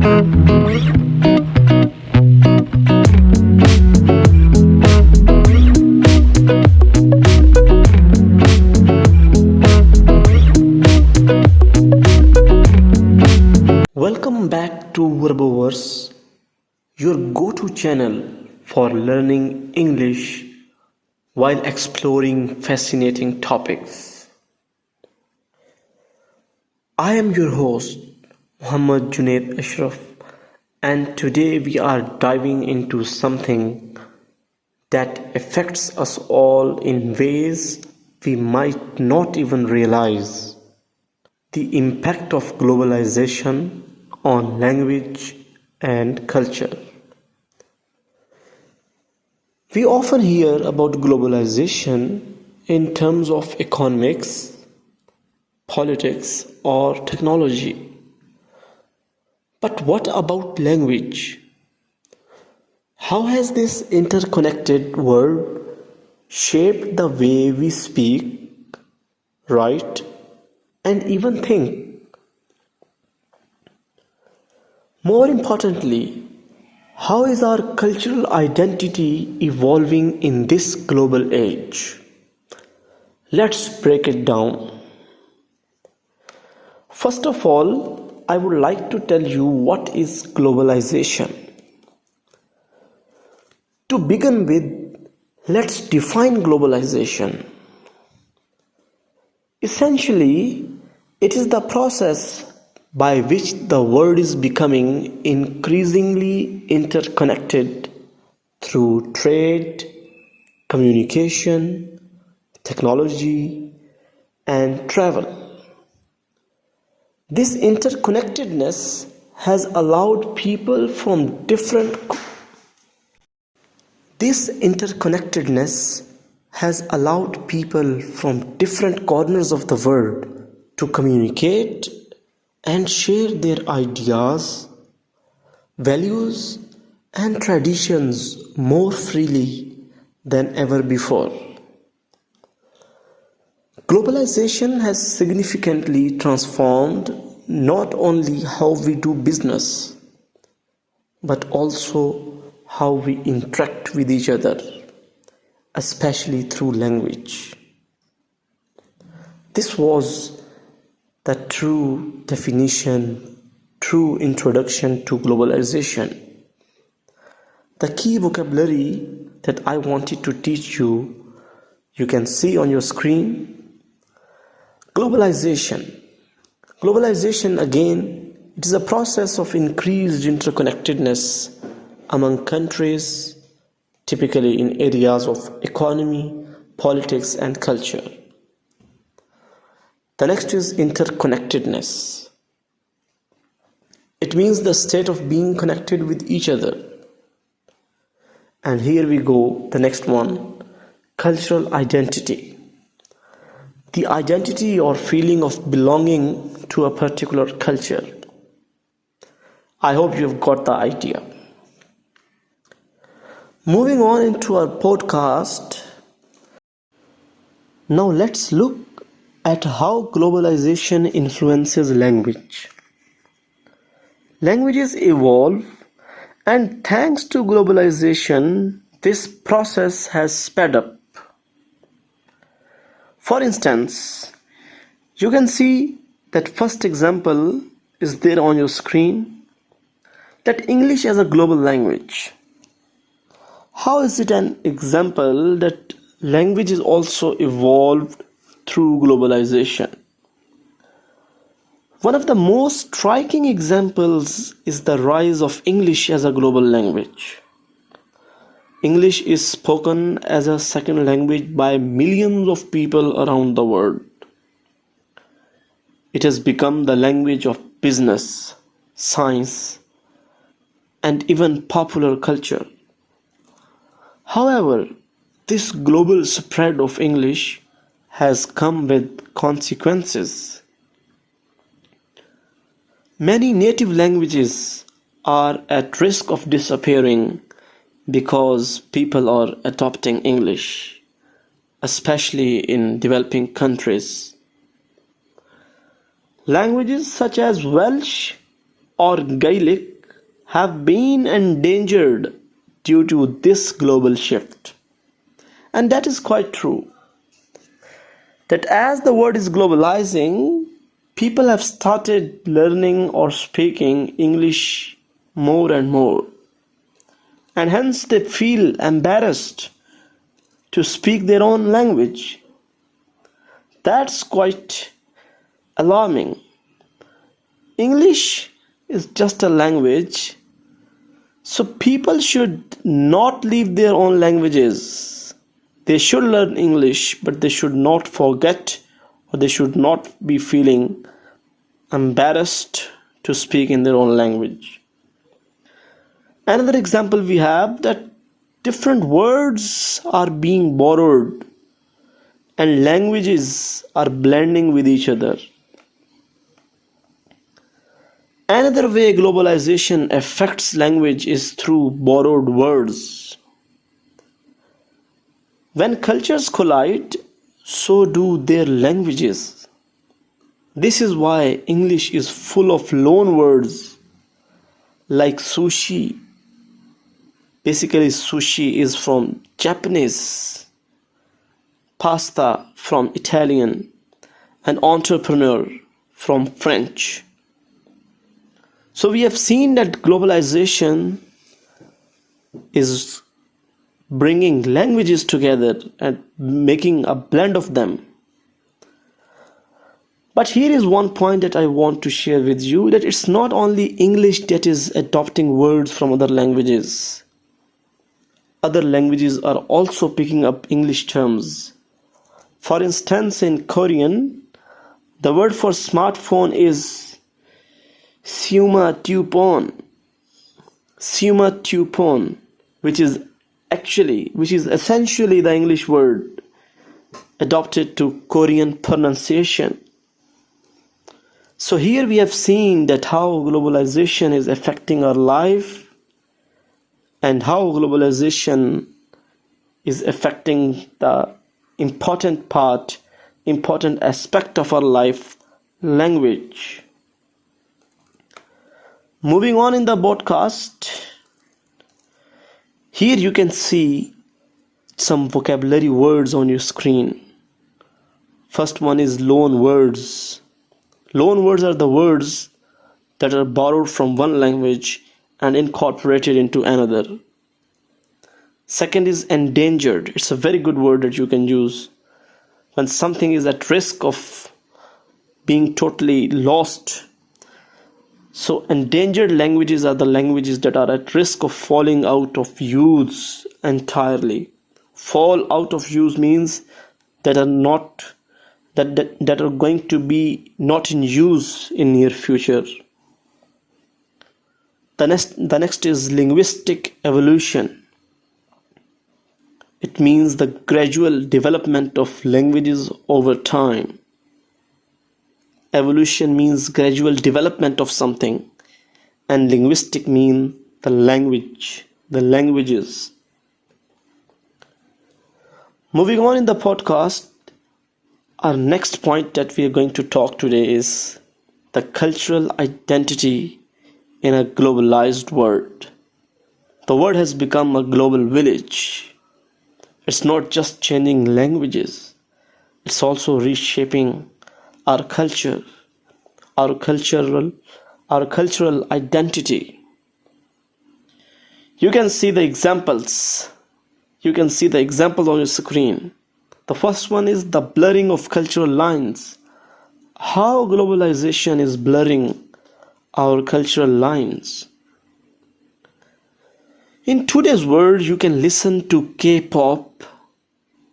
Welcome back to Verboverse, your go-to channel for learning English while exploring fascinating topics. I am your host, Muhammad Junaid Ashraf, and today we are diving into something that affects us all in ways we might not even realize: the impact of globalization on language and culture. We often hear about globalization in terms of economics, politics, or technology. But what about language? How has this interconnected world shaped the way we speak, write, and even think? More importantly, how is our cultural identity evolving in this global age? Let's break it down. First of all, I would like to tell you what is globalization. To begin with, let's define globalization. Essentially, it is the process by which the world is becoming increasingly interconnected through trade, communication, technology, and travel. This interconnectedness has allowed people from different corners of the world to communicate and share their ideas, values, and traditions more freely than ever before. Globalization has significantly transformed not only how we do business, but also how we interact with each other, especially through language. This was the true definition, true introduction to globalization. The key vocabulary that I wanted to teach you, you can see on your screen. Globalization. Globalization, again, it is a process of increased interconnectedness among countries, typically in areas of economy, politics, and culture. The next is interconnectedness. It means the state of being connected with each other. And here we go, the next one, cultural identity. The identity or feeling of belonging to a particular culture. I hope you've got the idea. Moving on into our podcast, now let's look at how globalization influences language. Languages evolve, and thanks to globalization, this process has sped up. For instance, you can see that first example is there on your screen, that English as a global language. How is it an example that language is also evolved through globalization? One of the most striking examples is the rise of English as a global language. English is spoken as a second language by millions of people around the world. It has become the language of business, science, and even popular culture. However, this global spread of English has come with consequences. Many native languages are at risk of disappearing because people are adopting English, especially in developing countries. Languages such as Welsh or Gaelic have been endangered due to this global shift. And that is quite true. That as the world is globalizing, people have started learning or speaking English more and more. And hence they feel embarrassed to speak their own language. That's quite alarming. English is just a language, so people should not leave their own languages. They should learn English, but they should not forget or they should not be feeling embarrassed to speak in their own language. Another example we have that different words are being borrowed and languages are blending with each other. Another way globalization affects language is through borrowed words. When cultures collide, so do their languages. This is why English is full of loan words like sushi. Basically, sushi is from Japanese, pasta from Italian, and entrepreneur from French. So we have seen that globalization is bringing languages together and making a blend of them. But here is one point that I want to share with you, that it's not only English that is adopting words from other languages. Other languages are also picking up English terms. For instance, in Korean, the word for smartphone is Suma Tupon, which is essentially the English word adopted to Korean pronunciation. So here we have seen that how globalization is affecting our life and how globalization is affecting the important aspect of our life, language. Moving on in the podcast, here you can see some vocabulary words on your screen. First one is loan words. Loan words are the words that are borrowed from one language and incorporated into another. Second is endangered. It's a very good word that you can use when something is at risk of being totally lost. So endangered languages are the languages that are at risk of falling out of use entirely. Fall out of use means that are going to be not in use in near future. The next is linguistic evolution. It means the gradual development of languages over time. Evolution means gradual development of something, and linguistic mean the languages. Moving on in the podcast, our next point that we are going to talk today is the cultural identity in a globalized world. The world has become a global village. It's not just changing languages, it's also reshaping our culture, our cultural identity. You can see the examples. On your screen. The first one is the blurring of cultural lines. How globalization is blurring our cultural lines. In today's world, you can listen to K-pop,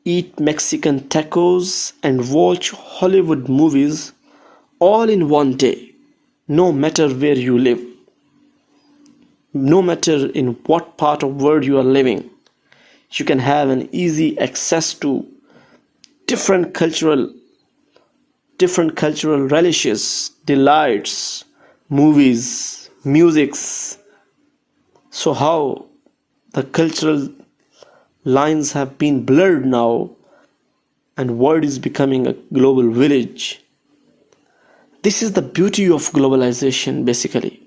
eat Mexican tacos, and watch Hollywood movies all in one day, no matter where you live, no matter in what part of the world you are living. You can have an easy access to different cultural relishes, delights, movies, musics. So how the cultural lines have been blurred now, and world is becoming a global village. This is the beauty of globalization, basically.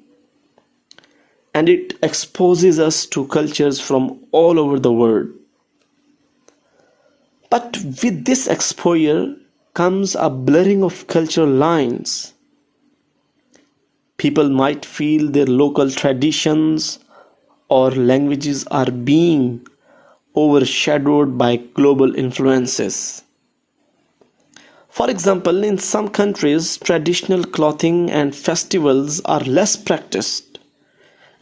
and it exposes us to cultures from all over the world. But with this exposure comes a blurring of cultural lines. People might feel their local traditions or languages are being overshadowed by global influences. For example, in some countries, traditional clothing and festivals are less practiced,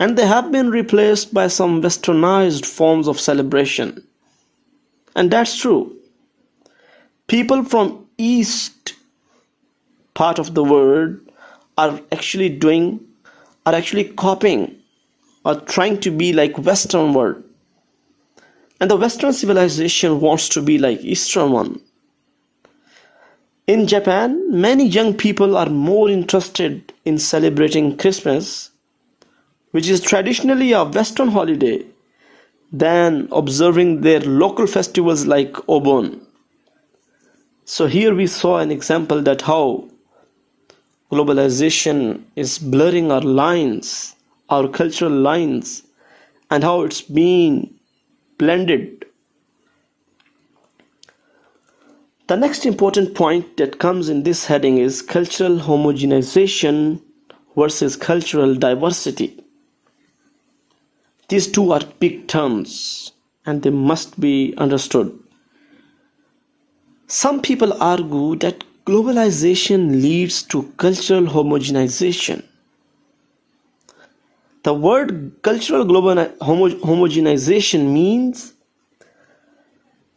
and they have been replaced by some westernized forms of celebration. And that's true. People from east part of the world are actually copying or trying to be like Western world. And the Western civilization wants to be like Eastern one. In Japan, many young people are more interested in celebrating Christmas, which is traditionally a Western holiday, than observing their local festivals like Obon. So here we saw an example that how globalization is blurring our lines, our cultural lines, and how it's being blended. The next important point that comes in this heading is cultural homogenization versus cultural diversity. These two are big terms and they must be understood. Some people argue that globalization leads to cultural homogenization. The word cultural homogenization means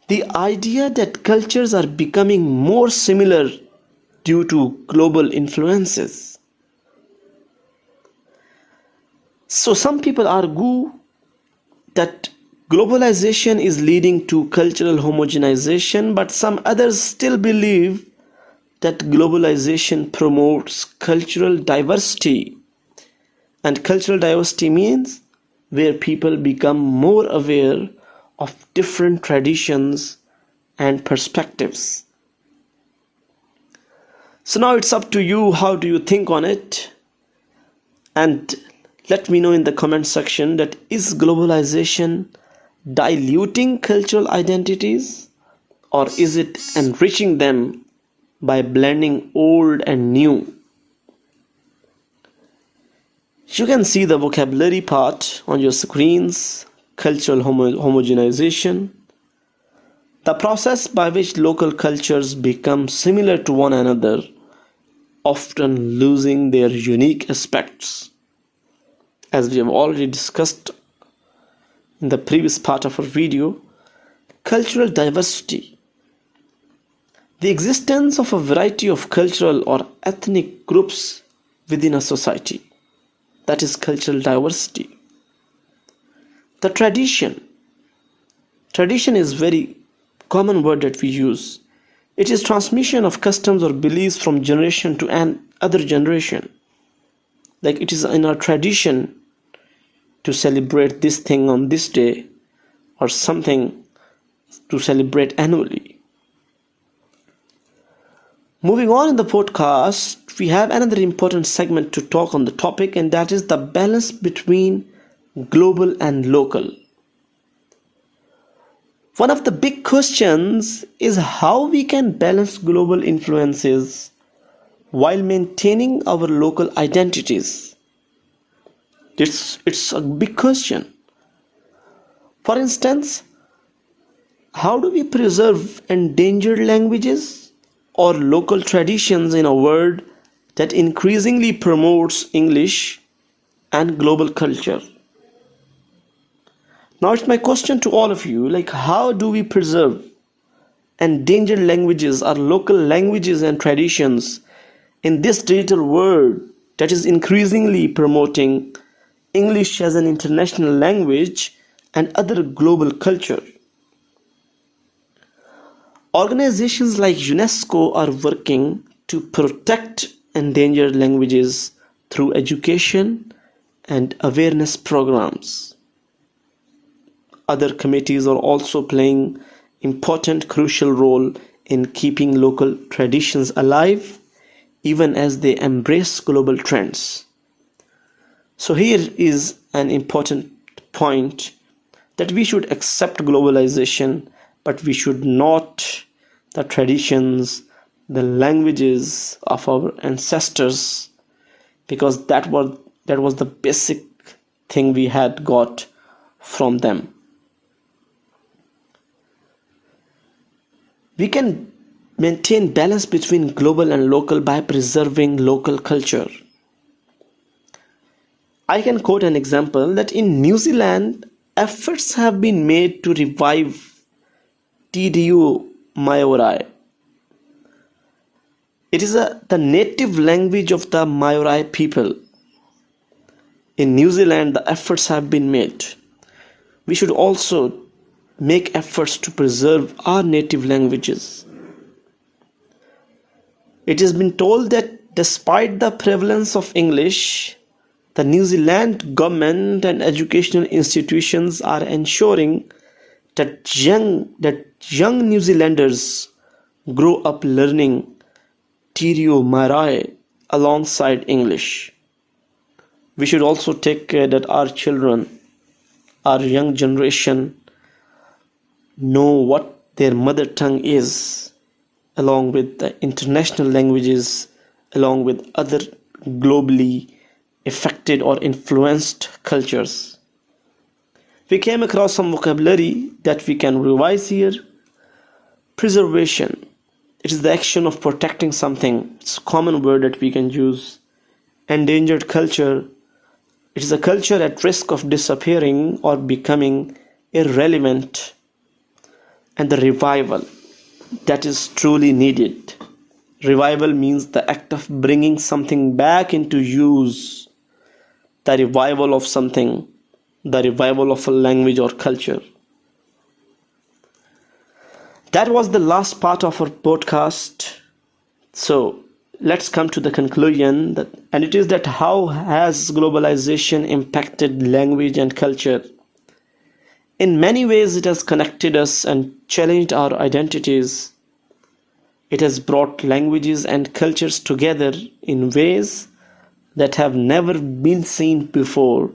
the idea that cultures are becoming more similar due to global influences. So some people argue that globalization is leading to cultural homogenization, but some others still believe that globalization promotes cultural diversity. And cultural diversity means where people become more aware of different traditions and perspectives. So now it's up to you. How do you think on it? And let me know in the comment section that is globalization diluting cultural identities, or is it enriching them by blending old and new? You can see the vocabulary part on your screens. Cultural homogenization, the process by which local cultures become similar to one another, often losing their unique aspects. As we have already discussed in the previous part of our video, cultural diversity, the existence of a variety of cultural or ethnic groups within a society. That is cultural diversity. The tradition is very common word that we use. It is transmission of customs or beliefs from generation to another generation. Like it is in our tradition to celebrate this thing on this day, or something to celebrate annually. Moving on in the podcast, we have another important segment to talk on the topic, and that is the balance between global and local. One of the big questions is how we can balance global influences while maintaining our local identities. It's a big question. For instance, how do we preserve endangered languages or local traditions in a world that increasingly promotes English and global culture? Now it's my question to all of you, like how do we preserve endangered languages or local languages and traditions in this digital world that is increasingly promoting English as an international language and other global culture? Organizations like UNESCO are working to protect endangered languages through education and awareness programs. Other committees are also playing important crucial role in keeping local traditions alive even as they embrace global trends. So here is an important point, that we should accept globalization, but we should not the traditions, the languages of our ancestors, because that was the basic thing we had got from them. We can maintain balance between global and local by preserving local culture. I can quote an example that in New Zealand, efforts have been made to revive TDU Maori. It is the native language of the Maori people. In New Zealand, the efforts have been made. We should also make efforts to preserve our native languages. It has been told that despite the prevalence of English, the New Zealand government and educational institutions are ensuring that young New Zealanders grow up learning Tirio Marai alongside English. We should also take care that our children, our young generation, know what their mother tongue is, along with the international languages, along with other globally affected or influenced cultures. We came across some vocabulary that we can revise here. Preservation. It is the action of protecting something. It's a common word that we can use. Endangered culture. It is a culture at risk of disappearing or becoming irrelevant. And the revival that is truly needed. Revival means the act of bringing something back into use. The revival of something. The revival of a language or culture. That was the last part of our podcast. So let's come to the conclusion, and it is that how has globalization impacted language and culture? In many ways, it has connected us and challenged our identities. It has brought languages and cultures together in ways that have never been seen before.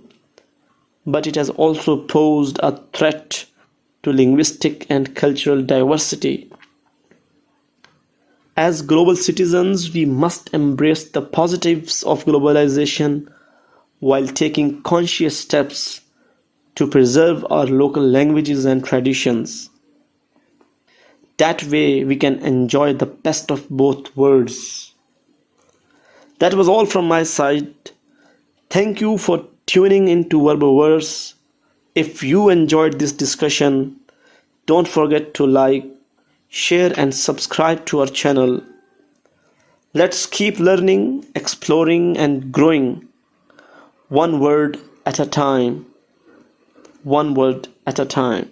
But it has also posed a threat to linguistic and cultural diversity. As global citizens, we must embrace the positives of globalization while taking conscious steps to preserve our local languages and traditions. That way, we can enjoy the best of both worlds. That was all from my side. Thank you for tuning into Verboverse. If you enjoyed this discussion, don't forget to like, share, and subscribe to our channel. Let's keep learning, exploring, and growing, one word at a time. One word at a time.